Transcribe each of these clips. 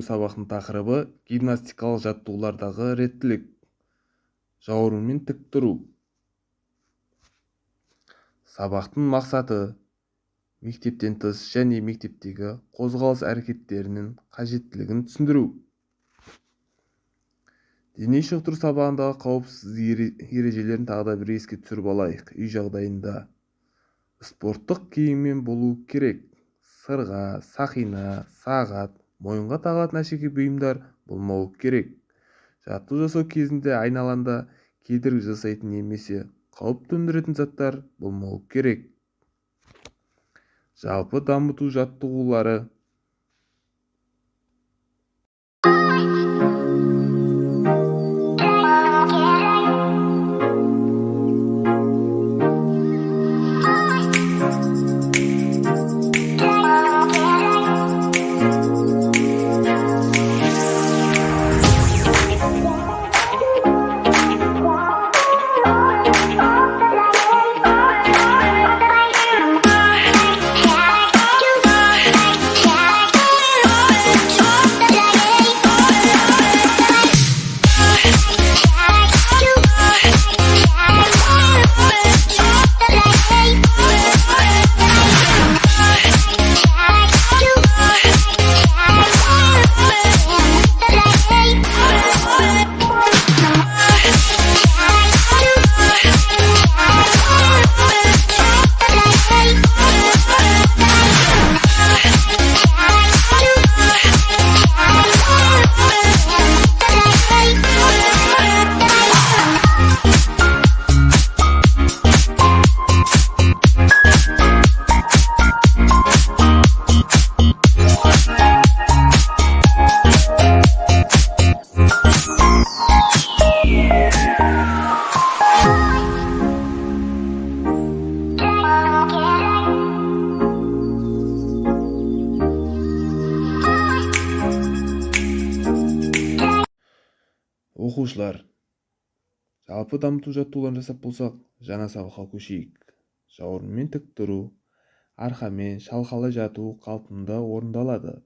Сабақтың тақырыбы гимнастикалық жаттығулардағы реттілік. Жауырынмен тік тұру. Сабақтың мақсаты мектептен тыс және мектептегі қозғалыс әрекеттерінің қажеттілігін түсіндіру. Дене шынықтыру сабағындағы қауіпсіздік ережелерін тағы да бір еске түсіріп алайық. Үй жағдайында спорттық киіммен болу керек. Сырға, сақина, сағат, мойынға тағылатын әшекей бұйымдар болмауы керек. Жаттығу жасау кезінде айналаңда кедергі жасайтын немесе қауіп төндіретін заттар болмауы керек. Жалпы дамыту жаттығулары. Оқушылар, жалпы дамыту жаттығуларын жасап болсақ, жаңа сабаққа көшейік. Жауырынмен тік тұру, арқамен шалқалай жату қалпында орындалады.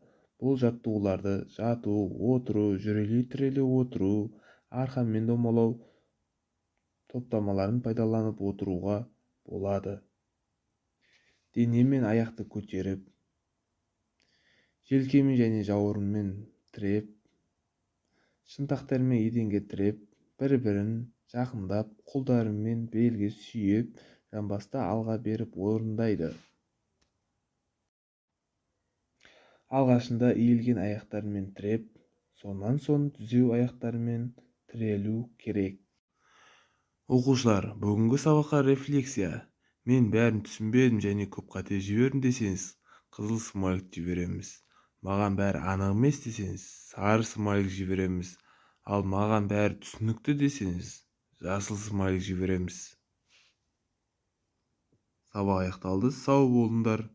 Бұл жаттығуларды жату, отыру, жүрелей тіреле отыру, арқамен домалау топтамаларын пайдаланып отыруға болады. Дене мен аяқты көтеріп, желкемен және жауырынмен тіреп, шынтақтарымен еденге тіреп, бір-бірін жақындап, қолдарымен белге сүйеп, жамбасты алға беріп орындайды. Алғашында иілген аяқтармен тіреп, сонан соң түзеу аяқтармен тірелу керек. Оқушылар, бүгінгі сабаққа рефлексия. Мен бәрін түсінбедім және көп қате жібердім десеңіз, қызыл смайлик жібереміз. Маған бәрі анық емес десеңіз, сары смайлик жібереміз. Ал маған бәрі түсінікті десеңіз, жасыл смайлик жібереміз. Сабақ аяқталды, сау болыңдар.